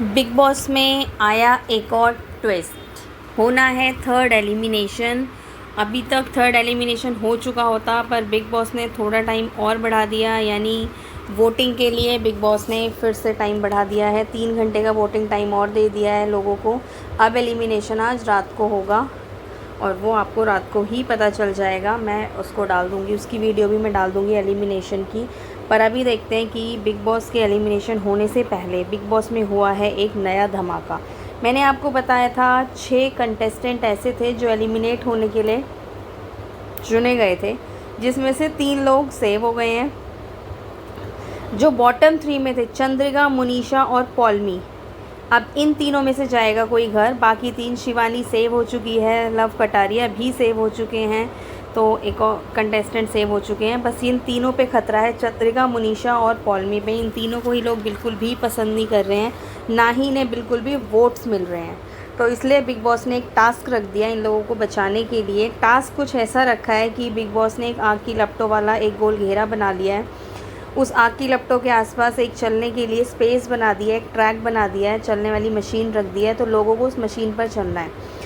Big boss में आया एक और ट्विस्ट। होना है थर्ड एलिमिनेशन। अभी तक थर्ड एलिमिनेशन हो चुका होता, पर बिग बॉस ने थोड़ा टाइम और बढ़ा दिया, यानी वोटिंग के लिए बिग बॉस ने फिर से टाइम बढ़ा दिया है। 3 घंटे का वोटिंग टाइम और दे दिया है लोगों को। अब एलिमिनेशन आज रात को होगा और वो आपको रात को ही पता चल जाएगा। मैं उसको डाल दूँगी, उसकी वीडियो भी मैं डाल दूँगी एलिमिनेशन की। पर अभी देखते हैं कि बिग बॉस के एलिमिनेशन होने से पहले बिग बॉस में हुआ है एक नया धमाका। मैंने आपको बताया था 6 कंटेस्टेंट ऐसे थे जो एलिमिनेट होने के लिए चुने गए थे, जिसमें से 3 लोग सेव हो गए हैं। जो बॉटम 3 में थे, चंद्रिका, मुनीषा और पॉलमी, अब इन तीनों में से जाएगा कोई घर। बाकी 3, शिवानी सेव हो चुकी है, लव कटारिया भी सेव हो चुके हैं, तो एक और कंटेस्टेंट सेव हो चुके हैं। बस इन तीनों पे खतरा है, चंद्रिका, मुनीषा और पॉलमी पे। इन तीनों को ही लोग बिल्कुल भी पसंद नहीं कर रहे हैं, ना ही इन्हें बिल्कुल भी वोट्स मिल रहे हैं। तो इसलिए बिग बॉस ने एक टास्क रख दिया इन लोगों को बचाने के लिए। टास्क कुछ ऐसा रखा है कि बिग बॉस ने एक आग की लपटों वाला एक गोल घेरा बना लिया है। उस आग की लपटों के आसपास एक चलने के लिए स्पेस बना दिया है, एक ट्रैक बना दिया है, चलने वाली मशीन रख दी है, तो लोगों को उस मशीन पर चलना है।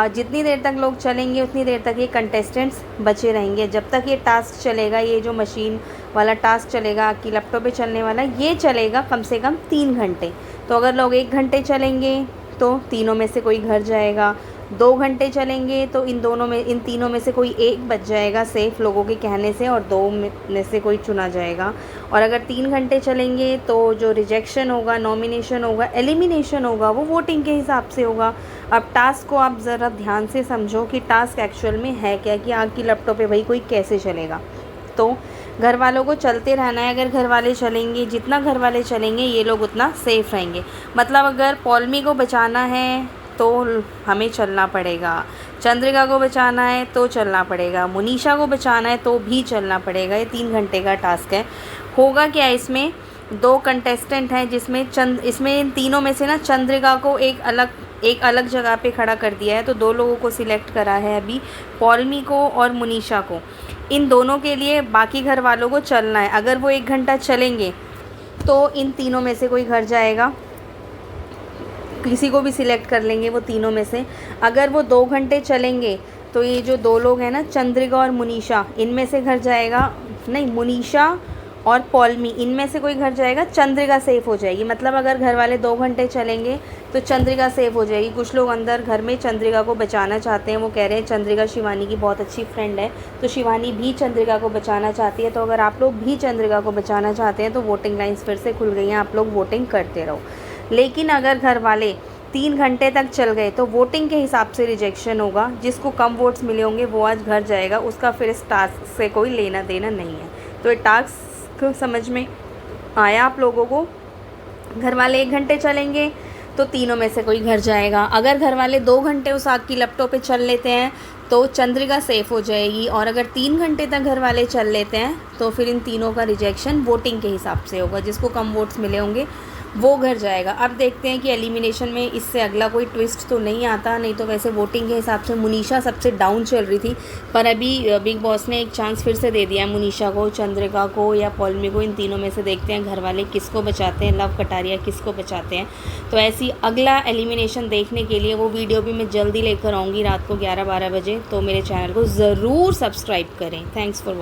जितनी देर तक लोग चलेंगे उतनी देर तक ये कंटेस्टेंट्स बचे रहेंगे। जब तक ये टास्क चलेगा, ये जो मशीन वाला टास्क चलेगा, आग की लपटों पे चलने वाला, ये चलेगा कम से कम 3 घंटे। तो अगर लोग 1 घंटे चलेंगे तो तीनों में से कोई घर जाएगा, 2 घंटे चलेंगे तो इन तीनों में से कोई एक बच जाएगा सेफ लोगों के कहने से, और 2 में से कोई चुना जाएगा। और अगर 3 घंटे चलेंगे तो जो रिजेक्शन होगा, नॉमिनेशन होगा, एलिमिनेशन होगा, वो वोटिंग के हिसाब से होगा। अब टास्क को आप ज़रा ध्यान से समझो कि टास्क एक्चुअल में है क्या, कि आग की लपटों पे भाई कोई कैसे चलेगा। तो घर वालों को चलते रहना है। अगर घर वाले चलेंगे, जितना घर वाले चलेंगे ये लोग उतना सेफ़ रहेंगे। मतलब अगर पॉलमी को बचाना है तो हमें चलना पड़ेगा, चंद्रिका को बचाना है तो चलना पड़ेगा, मुनीषा को बचाना है तो भी चलना पड़ेगा। ये 3 घंटे का टास्क है। होगा क्या, इसमें 2 कंटेस्टेंट हैं, इसमें इन तीनों में से ना चंद्रिका को एक अलग जगह पे खड़ा कर दिया है। तो 2 लोगों को सिलेक्ट करा है अभी, पॉलमी को और मुनीषा को। इन दोनों के लिए बाकी घर वालों को चलना है। अगर वो 1 घंटा चलेंगे तो इन तीनों में से कोई घर जाएगा, किसी को भी सिलेक्ट कर लेंगे वो तीनों में से। अगर वो 2 घंटे चलेंगे तो ये जो 2 लोग हैं ना, चंद्रिका और मुनीषा, इनमें से घर जाएगा, नहीं, मुनीषा और पॉलमी, इनमें से कोई घर जाएगा, चंद्रिका सेफ़ हो जाएगी। मतलब अगर घर वाले 2 घंटे चलेंगे तो चंद्रिका सेफ़ हो जाएगी। कुछ लोग अंदर घर में चंद्रिका को बचाना चाहते हैं, वो कह रहे हैं चंद्रिका शिवानी की बहुत अच्छी फ्रेंड है, तो शिवानी भी चंद्रिका को बचाना चाहती है। तो अगर आप लोग भी चंद्रिका को बचाना चाहते हैं तो वोटिंग लाइन्स फिर से खुल गई हैं, आप लोग वोटिंग करते रहो। लेकिन अगर घर वाले 3 घंटे तक चल गए तो वोटिंग के हिसाब से रिजेक्शन होगा। जिसको कम वोट्स मिले होंगे वो आज घर जाएगा, उसका फिर इस टास्क से कोई लेना देना नहीं है। तो ये टास्क समझ में आया आप लोगों को? घर वाले 1 घंटे चलेंगे तो तीनों में से कोई घर जाएगा। अगर घर वाले 2 घंटे उस आग की लपटों पे चल लेते हैं तो चंद्रिका सेफ़ हो जाएगी। और अगर 3 घंटे तक घर वाले चल लेते हैं तो फिर इन तीनों का रिजेक्शन वोटिंग के हिसाब से होगा। जिसको कम वोट्स मिले होंगे वो घर जाएगा। अब देखते हैं कि एलिमिनेशन में इससे अगला कोई ट्विस्ट तो नहीं आता। नहीं तो वैसे वोटिंग के हिसाब से मुनीषा सबसे डाउन चल रही थी, पर अभी बिग बॉस ने एक चांस फिर से दे दिया है मुनीषा को, चंद्रिका को या पॉलमी को। इन तीनों में से देखते हैं घर वाले किसको बचाते हैं, लव कटारिया किसको बचाते हैं। तो ऐसी अगला एलिमिनेशन देखने के लिए वो वीडियो भी मैं जल्दी लेकर आऊँगी रात को 11-12 बजे। तो मेरे चैनल को ज़रूर सब्सक्राइब करें। Thanks for